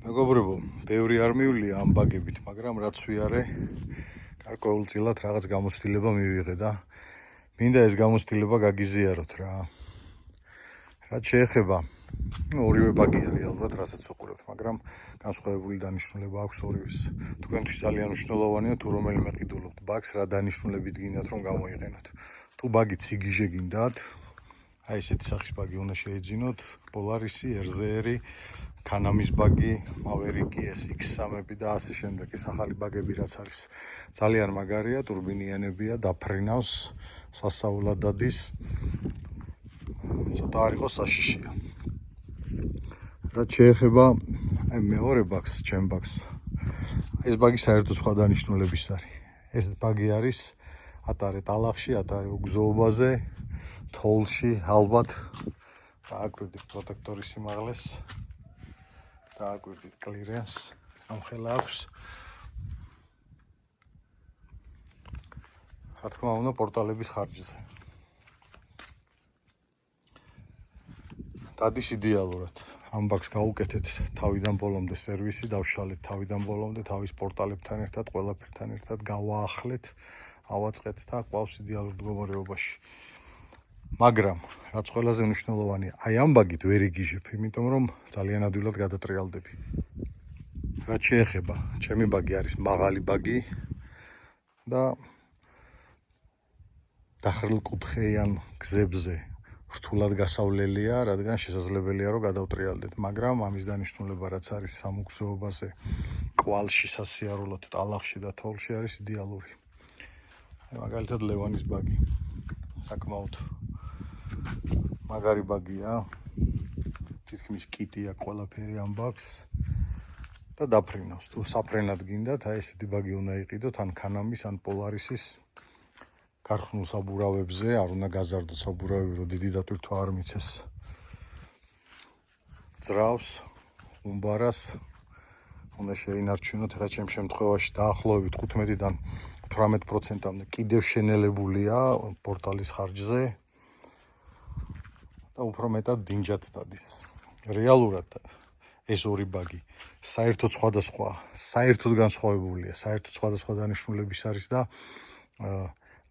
მეგობრებო, ბევრი არ მივლია ამ ბაგებით, მაგრამ რაც ვიარე, გარკვეულწილად რაღაც გამოცდილება მივიღე და მინდა ეს გამოცდილება გაგიზიაროთ რა. რაც შეეხება, ორივე ბაგია რეალურად, რასაც ვუყურებთ, მაგრამ განსხვავებული დანიშნულება აქვს ორივეს. თქვენთვის ძალიან მნიშვნელოვანია თუ რომელიმე ყიდულობთ ბაგს, რა დანიშნულებით გინდათ რომ გამოიყენოთ. თუ ბაგი ციგიჟე გინდათ, აი ესეთი სახის ბაგი უნდა შეიძინოთ, პოლარისი, RZR-ი, კანამის ბაგი, მავერიკი, SX3-ები და ასე შემდეგ. ეს ახალი ბაგები რაც არის, ძალიან მაგარია, ტურბინიანებია, დაფრინავს, სასაულად დადის. ცოტა არ იყოს საშიშია. რაც შეეხება აი მეორე ბაგს, ჩემ ბაგს. ეს ბაგი საერთოდ სხვა დანიშნულების არის. ეს ბაგი არის ატარე ტალახში, ატარე უგზოობაზე, თოვლში, ალბათ დააკვირდით პროტექტორის სიმაღლეს. დააკვირდით კლირენს, ამხელა აქვს. რა თქმა უნდა, პორტალების ხარჯზე. დადის იდეალურად. ამ ბაგს გავუკეთეთ თავიდან ბოლომდე სერვისი, დავშალეთ თავიდან ბოლომდე თავის პორტალებთან ერთად, ყველაფერთან ერთად გავაახლეთ, ავაწყეთ და ყავს იდეალურ მდგომარეობაში. მაგრამ რაც ყველაზე მნიშვნელოვანია, აი ამ ბაგით ვერ იგიჟებ, იმიტომ რომ ძალიან ადვილად გადატრიალდები. რაც შეეხება, ჩემი ბაგი არის მაღალი ბაგი და დახრილკუთხეიან გზებზე რთულად გასავლელია, რადგან შესაძლებელია რომ გადავტრიალდეთ, მაგრამ ამის დანიშნულება რაც არის სამუგზოობაზე, კვალში, სასიარულოდ, ტალახში და თოვლში არის იდეალური. აი მაგალითად ლევანის ბაგი. საკმაოდ მაგარი ბაგია. თითქმის კიტია ყველაფერი ამ ბაგს და დაფრინავს. თუ საფრენად გინდათ, აი ესეთი ბაგი უნდა იყიდოთ, ან კანამის, ან პოლარისის გარხნულ საბურავებზე, არ უნდა გაზარდოთ საბურავები, რომ დიდი დატვირთვა არ მიცეს. ძრავს, უმბარას უნდა შეინარჩუნოთ. ეხლა ჩემ შემთხვევაში დაახლოებით 15-დან 18%-მდე კიდევ შენელებულია პორტალის ხარჯზე და უფრო მეტად დინჯად დადის. რეალურად ეს ორი ბაგი საერთოდ სხვადასხვა, საერთოდ განსხვავებულია, საერთოდ სხვადასხვა დანიშნულების არის და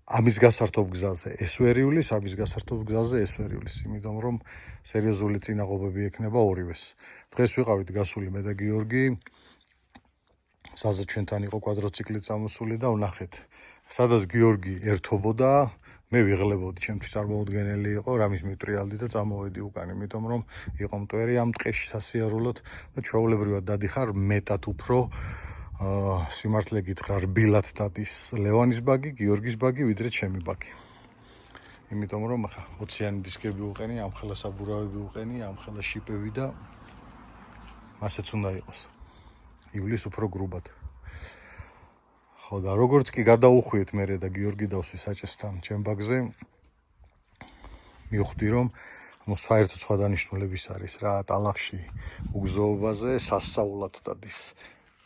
ამის გასართობ გზაზე ეს ვერ ივლის, ამის გასართობ გზაზე ეს ვერ ივლის, იმიტომ რომ სერიოზული წინაღობები ექნება ორივეს. დღეს ვიყავით გასული მე და გიორგი, საზა ჩვენთან იყო კვადროციკლით წამოსული და ვნახეთ, სადაც გიორგი ერთობოდა, მე ვიღლებოდი, ჩემთვის წარმოუდგენელი იყო, რამის მიტრიალდი და წამოვედი უკან, იმიტომ რომ იყო მტვერი ამ ტყეში სასიარულოდ და ჩვეულებრივად დადიხარ მეტად უფრო სიმართლე გითხრა, რბილად დადის ლევანის ბაგი, გიორგის ბაგი, ვიდრე ჩემი ბაგი. იმიტომ რომ ახლა ოციანი დისკები უყენი, ამხელა საბურავები უყენი, ამხელა შიპები და მასეც უნდა იყოს. ივლის უფრო გრუბად. ხო და როგორც კი გადაუხვიეთ მე და გიორგი დავსვი საჭესთან ჩემ ბაგზე, მივხვდი რომ საერთოდ სხვა დანიშნულების არის რა, ტალახში, უგზოობაზე სასწაულად დადის.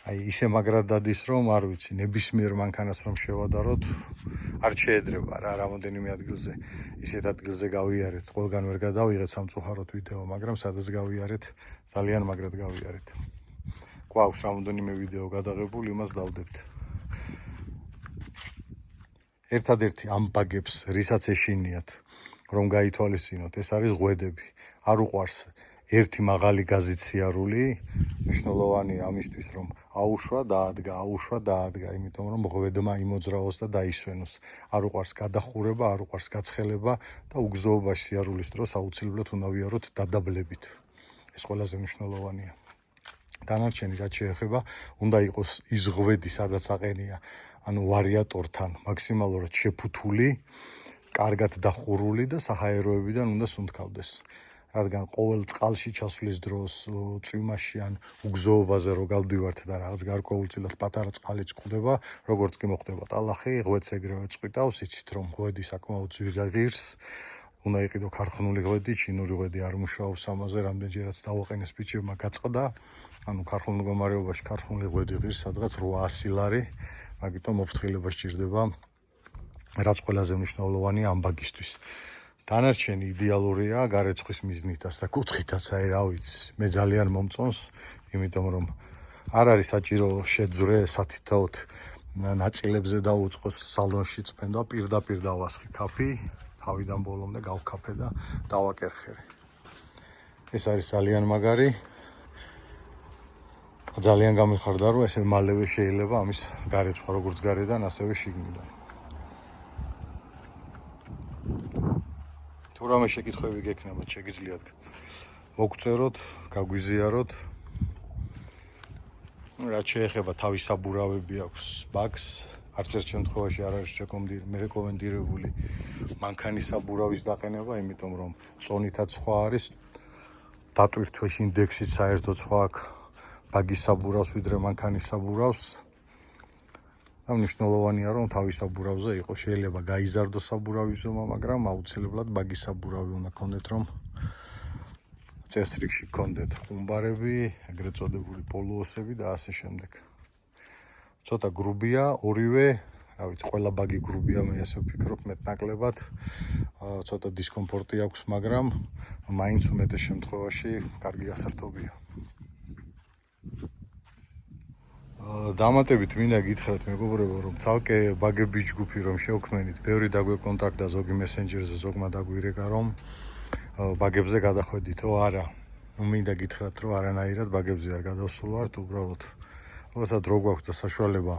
აი ისე მაგრად დადის რომ არ ვიცი, ნებისმიერ მანქანას რომ შევადაროთ, არ შეედრება რა, რამოდენიმე ადგილზე. ისეთ ადგილზე გავიარეთ, ყველგან ვერ გადავიღეთ სამწუხაროდ ვიდეო, მაგრამ სადაც გავიარეთ, ძალიან მაგრად გავიარეთ. გვაქვს რამოდენიმე ვიდეო გადაღებული, იმას დავდებთ. ერთადერთი ამ ბაგებს, რისაც ეშინიათ, რომ გაითვალისწინოთ, ეს არის ღვედები. არ უყვარს ერთი მაღალი გაზიციარული, მნიშვნელოვანია ამისთვის, რომ აუშვა, დაადგა, აუშვა, დაადგა, იმიტომ რომ ღვედმა იმოძრაოს და დაისვენოს. არ უყვარს გადახურება, არ უყვარს გაცხელება და უგზოობაში სიარულის დროს აუცილებლად უნდა ვიაროთ დადაბლებით. ეს ყველაზე მნიშვნელოვანია. დანარჩენი რაც შეეხება, უნდა იყოს ის ღვედი, სადაც აყენია, ანუ ვარიატორთან მაქსიმალურად შეფუთული, კარგად დახურული და საჰაეროებიდან უნდა სუნთქავდეს. რადგან ყოველ წყალში ჩასვლის დროს, წვიმაში ან უგზოობაზე რო გავდივართ და რაღაც გარკვეულწილად პატარა წყალიც გვხვდება, როგორც კი მოხდება ტალახი, ღვედს ეგრევე წყვიტავს, იცით რომ ღვედი საკმაოდ ძვირაღირს, უნდა იყიდო ქარხნული ღვედი, ჩინური ღვედი არ მუშაობს ამაზე, რამდენჯერაც დავაყენეს ბიჭებმა გაწყდა, ანუ ქარხნულ მდგომარეობაში ქარხნული ღვედი ღირს სადღაც 800 ლარი, მაგიტომ მოფრთხილება სჭირდება, რაც ყველაზე მნიშვნელოვანია ამ ბაგისთვის. დანარჩენი იდეალურია გარეცხვის მიზნითაც და კუთხითაც, აი რა ვიცი, მე ძალიან მომწონს, იმიტომ რომ არ არის საჭირო შეძვრე სათითაოდ ნაწილებზე დაუწყოს სალონში წმენდა, პირდაპირ დავასხი კაფი, თავიდან ბოლომდე გავკაფე და დავაკერხერე. ეს არის ძალიან მაგარი. ძალიან გამიხარდა, რომ ესე მალევე შეიძლება ამის გარეცხვა როგორც გარედან, ასევე შიგნიდან. თუ რამე შეკითხვები გექნებათ, შეგიძლიათ მოგწეროთ, გაგვიზიაროთ. რაც შეეხება თავის საბურავები აქვს ბაგს, არც ერთ შემთხვევაში არ არის რეკომენდირებული მანქანის საბურავის დაყენება, იმიტომ რომ წონითაც სხვა არის, დატვირთვის ინდექსით საერთოდ სხვა აქვს ბაგის საბურავს ვიდრე მანქანის საბურავს. და მნიშვნელოვანია რომ თავის საბურავზე იყოს, შეიძლება გაიზარდოს საბურავის ზომა, მაგრამ აუცილებლად ბაგის საბურავი უნდა გქონდეთ, რომ წესრიგში გქონდეთ ხუმბარები, ეგრეთ წოდებული პოლუოსები და ასე შემდეგ. ცოტა გრუბია, ორივე, რა ვიცი, ყველა ბაგი გრუბია, მე ასე ვფიქრობ, მეტნაკლებად. ცოტა დისკომფორტი აქვს, მაგრამ მაინც უმეტეს შემთხვევაში კარგი გასართობია. დამატებით მინდა გითხრათ მეგობრებო, რომ ცალკე ბაგების ჯგუფი რომ შევქმნით, ბევრი დაგვეკონტაქტა ზოგი მესენჯერზე, ზოგმა დაგვირეკა რომ ბაგებზე გადახვედითო, არა. მინდა გითხრათ, რომ არანაირად ბაგებზე არ გადავსულვართ, უბრალოდ როდესაც რო გვაქვს და საშუალება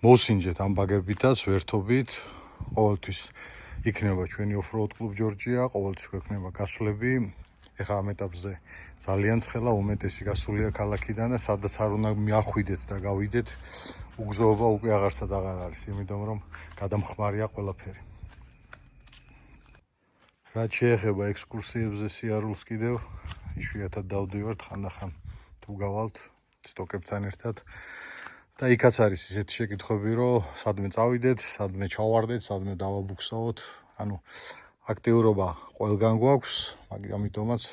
მოვსინჯეთ ამ ბაგებითაც, ვერთობით, ყოველთვის იქნება ჩვენი off-road კლუბ ჯორჯია, ყოველთვის გვექნება გასვლები. ეხლა ამ ეტაპზე ძალიან ცხელა, უმეტესი გასულია ქალაქიდან და სადაც არ უნდა მიახვიდეთ და გავიდეთ, უგზოობა უკვე აღარსად აღარ არის, იმიტომ რომ გადამხმარია ყველაფერი. რაც შეეხება ექსკურსიებზე სიარულს კიდევ, იშვიათად დავდივართ ხანდახან თუ გავალთ სტოკებთან ერთად და იქაც არის ისეთი შეკითხვები, რომ სადმე წავიდეთ, სადმე ჩავარდეთ, სადმე დავაბუქსავოთ, ანუ აქტიურობა ყველგან გვაქვს, ამიტომაც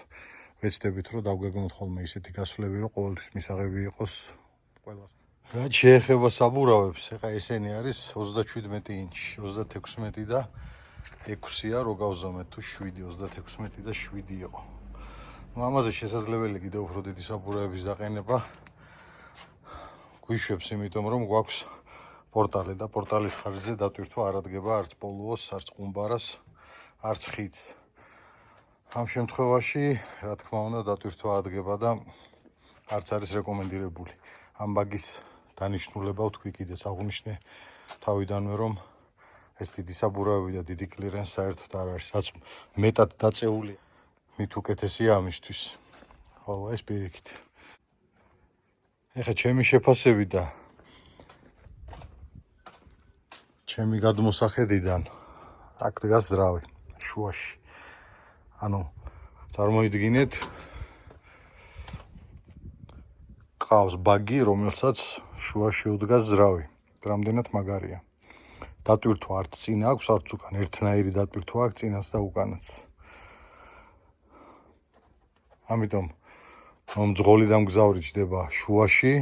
ვეცდებით, რომ დავგეგმოთ ხოლმე ისეთი გასვლები, რომ ყოველთვის მისაღები იყოს ყველას. რაც შეეხება საბურავებს, ეხა ესენი არის 37 ინჩი, 36 და 6-ია რო გავზომეთ თუ 7, 36 და 7 იყო. ამაზე შესაძლებელი კიდევ უფრო დიდი საბურავების დაყენება გვიშვებს, იმიტომ რომ გვაქვს პორტალი და პორტალის ხარჯზე დატვირთვა არ ადგება არც პოლუოს, არც ყუმბარას, არც ხიდს. ამ შემთხვევაში, რა თქმა უნდა, დატვირთვა ადგება და არც არის რეკომენდირებული. ამ ბაგის დანიშნულება ვთქვი კიდეც აღვნიშნე თავიდანვე, რომ ეს დიდი საბურავები და დიდი კლირენს საერთოდ არ არის, რაც მეტად დაწეული, მით უკეთესია ამისთვის. ხოლო ეს პირიქით. ეხლა ჩემი შეფასები და ჩემი გადმოსახედიდან აქ დგას ძრავი, შუაში. ანუ წარმოიდგინეთ, ყავს ბაგი, რომელსაც შუაში უდგას ძრავი. რამდენად მაგარია. დატვირთვა არც წინა აქვს, არც უკან. ერთნაირი დატვირთვა აქვს წინას და უკანაც. ამიტომ მძღოლი დამგზავრი ჯდება შუაში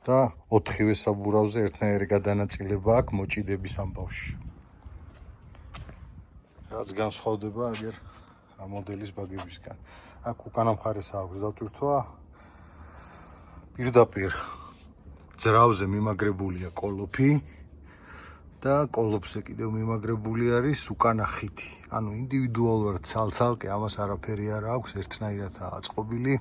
და 4-ვე საბურავზე ერთნაირი გადანაწილება აქვს მოჭიდების ამბავში. რაც განსხვავდება აგერ ამ მოდელის ბაგებისგან. აქ უკანა მხარეს აქვს დატვირთვა. პირდაპირ ძრავზე მიმაგრებულია კოლოფი და კოლოფზე კიდევ მიმაგრებული არის უკანა ხიდი. ანუ ინდივიდუალურად ცალ-ცალკე ამას არაფერი არ აქვს, ერთნაირადაა აწყობილი.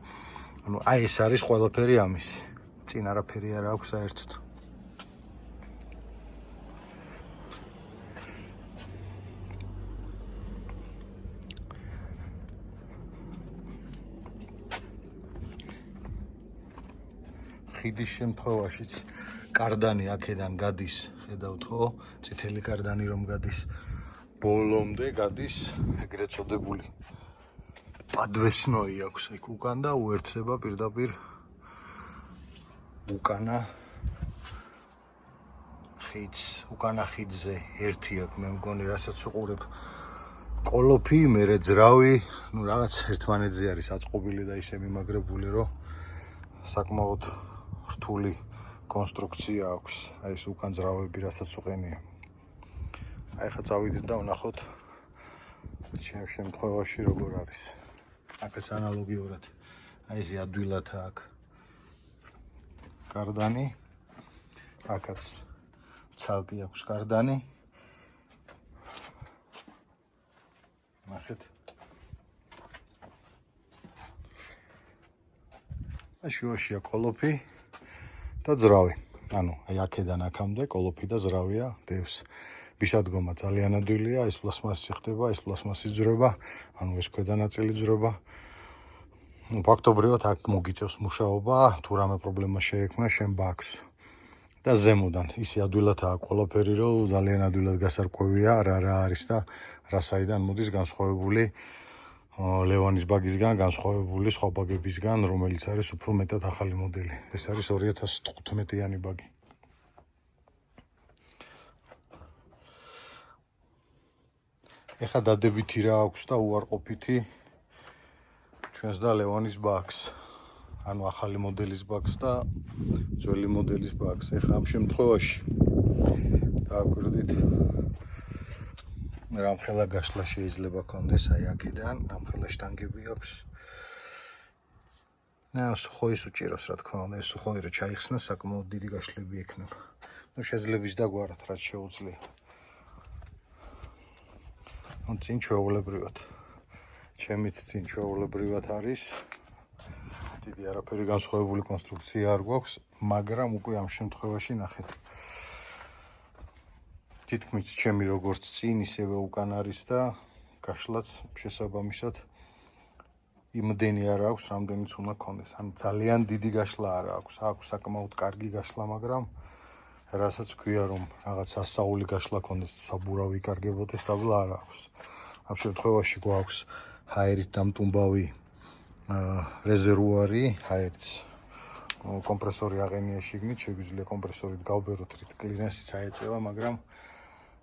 ანუ აი ეს არის ყველაფერი ამისი. წინ არაფერი არ აქვს საერთოდ. ხიდის შემთხვევაშიც კარდანი აქედან გადის, ხედავთ ხო? წითელი კარდანი რომ გადის ბოლომდე გადის ეგრეთ წოდებული პადვესნოი აქვს იქ უკან და უერთდება პირდაპირ უკანა ხიდს, უკანა ხიდზე ერთი აქვს, მე მგონი, რასაც უყურებ კოლოფი, მერე ძრავი, ну რაღაც ერთმანეთზე არის აწყობილი და ისე მიმაგრებული, რომ საკმაოდ რთული კონსტრუქცია აქვს, აი ეს უკან ძრავები, რასაც უყენია. აი ხა წავიდეთ და ვნახოთ ჩემ შემთხვევაში როგორ არის? აქაც ანალოგიურად აი ეს ადვილათა აქ კარდანი, აქაც ცალკე აქვს კარდანი. ნახეთ. შუაშია კოლოფი და ძრავი. ანუ აი აქედან აქამდე კოლოფი და ძრავია დევს. ბიშადგომა ძალიან ადვილია, ეს პლასმასი ხდება, ეს პლასმასი ძვრება, ანუ ეს ქვედა ნაწილი ძვრება. ფაქტობრივად აქ მოგიწევს მუშაობა, თუ რამე პრობლემა შეექმნა შენ ბაქს. და ზემოდან ისე ადვილადაა ყველაფერი, რომ ძალიან ადვილად გასარკვევია რა არის და რა საიდან მოდის განსხვავებული ლევანის ბაგისგან, განსხვავებული სხვა ბაგებისგან, რომელიც არის უფრო მეტად ახალი მოდელი. ეს არის 2015-იანი ბაგი. ეხლა დადებითი რა აქვს და უარყოფითი ჩვენს და ლევანის ბაგს. ანუ ახალი მოდელის ბაგს და ძველი მოდელის ბაგს. ეხლა ამ შემთხვევაში დააკვირდით რამხელა გაშლა შეიძლება კონდეს აი აქედან, რამხელა შტანგები აქვს. სუხოის უჭირავს რა თქმა უნდა, ეს სუხოი რო ჩაიხსნა საკმაოდ დიდი გაშლები ექნება. შეიძლება დაგვარათ რაც შეუძლია. წინ ჩვეულებრივად. ჩემიც წინ ჩვეულებრივად არის. დიდი არაფერი განსხვავებული კონსტრუქცია არ გვაქვს, მაგრამ უკვე ამ შემთხვევაში ნახეთ. თითქმის ჩემი როგორც წინ, ისევე უკან არის და გაშლაც შესაბამისად იმდენი არ აქვს, რამდენიც უნდა ქონდეს. ან ძალიან დიდი გაშლა არ აქვს. აქვს საკმაოდ კარგი გაშლა, მაგრამ რასაც ქვია რომ რაღაც ასაული გაშლა ქონდეს, საბურავი კარგებოდეს, დაბლა არ აქვს. ამ შემთხვევაში გვაქვს ჰაერით დამტუმბავი რეზერვუარი, ჰაერიც კომპრესორი აღენია შიგნით, შეგვიძლია კომპრესორით გავბეროთ, რით კლირენსიც აეწევა, მაგრამ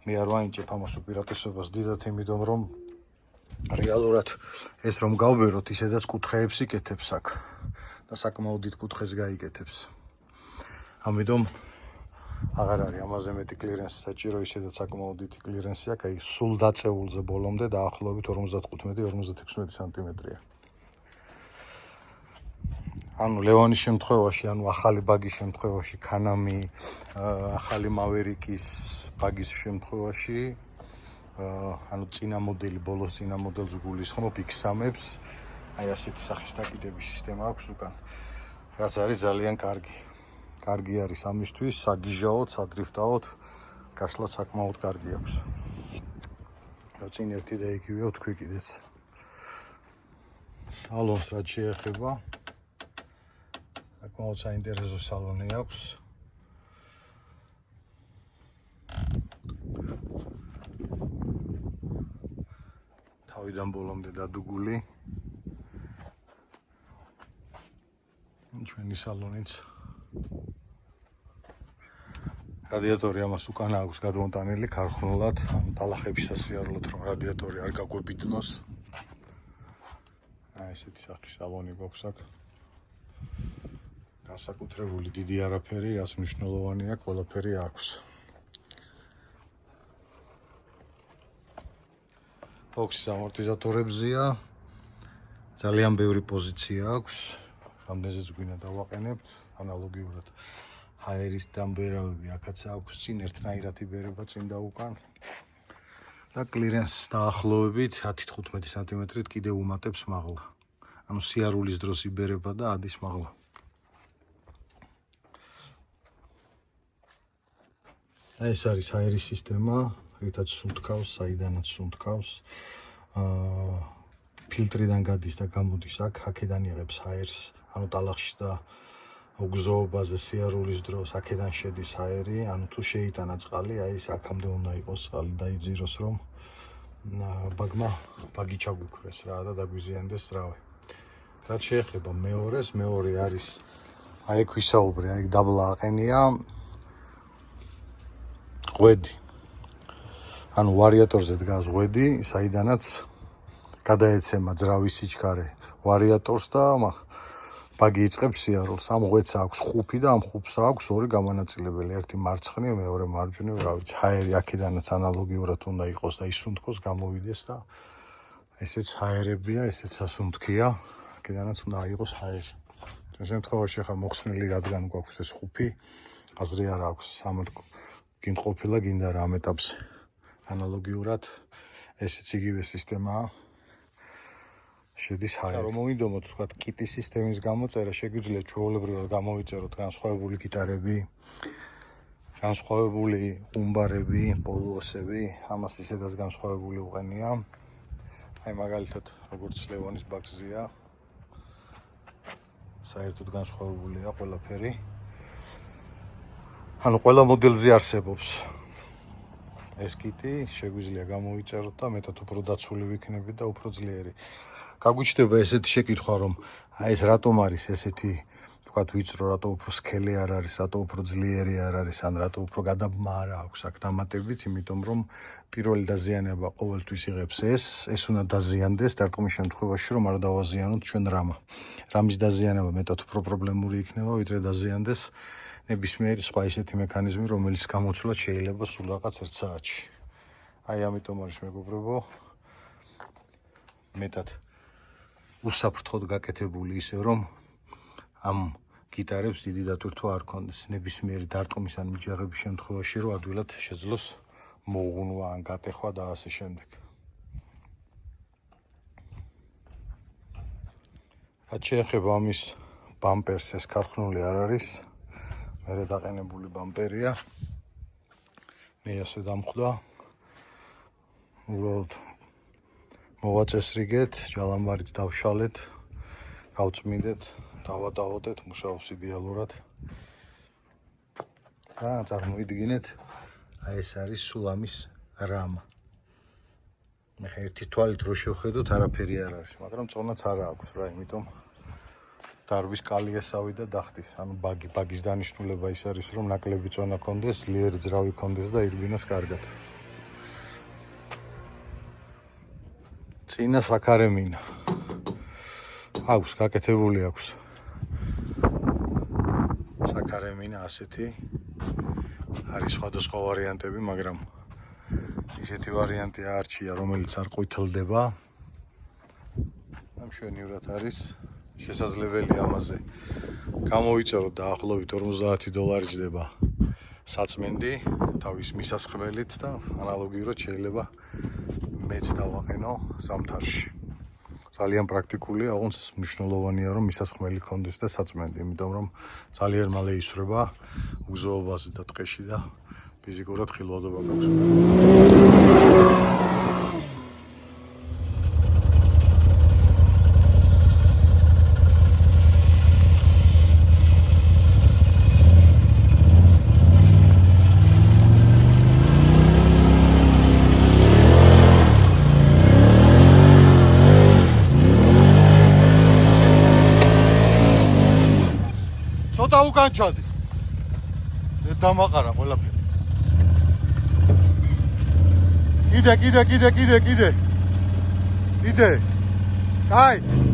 მე არ ვაინჭებ ამას უპირატესობას დიდად, იმიტომ რომ რეალურად ეს რომ გავბეროთ, ისედაც კუთხეებს იკეთებს აქ და საკმაოდ დიდ კუთხეს გაიკეთებს. ამიტომ აღარ არის ამაზე მეტი კლირენსი საჭირო, ისედაც საკმაოდ დიდი კლირენსი აქვს, აი სულ დაწეულზე ბოლომდე დაახლოებით 55-56 სანტიმეტრია. ანუ ლევანის შემთხვევაში, ანუ ახალი ბაგის შემთხვევაში, ქანამი, ახალი მავერიკის ბაგის შემთხვევაში, ანუ წინა მოდელი, ბოლოს წინა მოდელს გულისხმობ X3-ებს, აი ასეთი სახის დაკიდების სისტემა აქვს უკან, რაც არის ძალიან კარგი. კარგი არის ამისთვის, საგიჟაოთ, სადრიფტაოთ, გაშლა საკმაოდ კარგი აქვს. წინ ერთი და იგივეა ვთქვი კიდეც. სალონს რაც შეეხება, საკმაოდ საინტერესო სალონი აქვს. თავიდან ბოლომდე დადუგული. ჩვენი სალონიც. რადიატორი ამას უკან აქვს გადმოტანილი ქარხნულად, ანუ ტალახების სასიარულოდ რომ რადიატორი არ გაგვებიდნოს. აი ესეთი სახის სალონი გვაქვს აქ. განსაკუთრებული დიდი არაფერი, რაც მნიშვნელოვანია, ყველაფერი აქვს. ბოქსის ამორტიზატორებზია ძალიან ბევრი პოზიცია აქვს, რამდენზეც გვინდა დავაყენებთ, ანალოგიურად ჰაერის დამბერავები აქაც აქვს, წინ ერთნაირად იბერება წინ და უკან. და კლირენსს დაახლოებით 10-15 სანტიმეტრით კიდევ უმატებს მაღლა. ანუ სიარულის დროს იბერება და ადის მაღლა. ეს არის ჰაერის სისტემა, რითაც სუნთქავს, საიდანაც სუნთქავს. ფილტრიდან გადის და გამოდის აქ, აქედან იღებს ჰაერს, ანუ ტალახში და უგზოობაზე სიარულის დროს აქედან შედის ჰაერი, ანუ თუ შეიტანა წყალი, აი ეს აქამდე უნდა იყოს წყალი დაიძიროს, რომ ბაგი ჩაგვიქრეს რა და დაგვიზიანდეს ძრავი. რაც შეეხება მეორეს, მეორე არის აი ეგ ვისაუბრე, აი დაბლა აყენია ღვედი. ანუ ვარიატორზე დგას ღვედი, საიდანაც გადაეცემა ძრავის სიჩქარე ვარიატორს და ბაგი იწყებს სიარულს. ამ ღვედს აქვს ხუფი და ამ ხუფს აქვს ორი გამანაწილებელი, ერთი მარცხნივ, მეორე მარჯვნივ, რა ვიცი, ჰაერი აქედანაც ანალოგიურად უნდა იყოს და ისუნთქოს, გამოვიდეს და ესეც ჰაერებია, ესეც სასუნთქია, აქედანაც უნდა აიღოს ჰაერი. ამ შემთხვევაში ხა მოხსნილი, რადგან გვაქვს ეს ხუფი, აზრი არ აქვს, ამათ გინდ ყოფილა გინდა რა ამ ეტაპზე. ანალოგიურად ესეც იგივე სისტემაა. შედის ჰაერი. რომ მოვიდომოთ, ვთქვათ, კიტის სისტემის გამოწერა, შეგვიძლია ჩვეულებრივად გამოვიწეროთ განსხვავებული გიტარები, განსხვავებული ყუმბარები, პოლუოსები, ამას ისედაც განსხვავებული უყენია. აი მაგალითად, როგორც ლევონის ბაქზია, საერთოდ განსხვავებულია ყველაფერი. ანუ ყველა მოდელზე არსებობს ეს კიტი, შეგვიძლია გამოვიწეროთ და მეტად უფრო დაცული ვიქნებით და უფრო ძლიერი. გაგვიჩნდება ესეთი შეკითხვა, რომ აი ეს რატომ არის ესეთი, თქვათ, ვიწრო, რატომ უფრო სქელი არ არის, რატომ უფრო ძლიერი არ არის, ან რატომ უფრო გადაბმა არ აქვს აქ დამატებით, იმიტომ რომ პირველი დაზიანება ყოველთვის იღებს ეს უნდა დაზიანდეს დარტყმის შემთხვევაში, რომ არ დავაზიანოთ ჩვენ რამა. რამის დაზიანება მეტად უფრო პრობლემური იქნება, ვიდრე დაზიანდეს ნებისმიერი სხვა ისეთი მექანიზმი, რომელიც გამოცვლად შეიძლება სულ რაღაც 1 საათში. აი ამიტომ არის მეგობრებო, მეტად უსაფრთხოდ გაკეთებული ისე, რომ ამ გიტარებს დიდი დატვირთვა არ ქონდეს. ნებისმიერი დარტყმის ან მიჯაღების შემთხვევაში, რომ ადვილად შეძლოს მოღუნვა ან გატეხვა და ასე შემდეგ. რაც შეეხება ამის ბამპერს, ეს ქარხნული არ არის. მერე დაყენებული ბამპერია. მე ასე დამხვდა. უბრალოდ მოვაწესრიგეთ, ჯალამბარიც დავშალეთ, გავწმინდეთ, დავადაოდეთ, მუშაობს იდეალურად. და წარმოიდგინეთ, აი ეს არის სულ ამის რამა. მე ხა ერთი თვალით რო შევხედოთ, არაფერი არ არის, მაგრამ წონაც არ აქვს რა, იმიტომ დარბის კალიესავი და დახტის, ანუ ბაგის დანიშნულება ის არის, რომ ნაკლები წონა კონდეს, ძლიერი ძრავი კონდეს და ირბინოს კარგად. წინა საქარემინა. აქვს, გაკეთებული აქვს. საქარემინა ასეთი. არის სხვადასხვა ვარიანტები, მაგრამ ისეთი ვარიანტი არჩია, რომელიც არ ყვითლდება. მშვენივრად არის. შესაძლებელი ამაზე გამოვიწეროთ დაახლოებით $50 ჯდება საწმენდი თავის მისასხმელით და ანალოგიურად შეიძლება მეც დავაყენო ზამთარში. ძალიან პრაქტიკულია, ოღონდ მნიშვნელოვანია რომ მისასხმელი ქონდეს და საწმენდი, იმიტომ რომ ძალიან მალე ისვრება უგზოობაზე და ტყეში და ფიზიკურად ხილვადობა გაქვს. ცოტა უკან ჩადი. დამაყარა ყველაფერი. კიდე. კაი.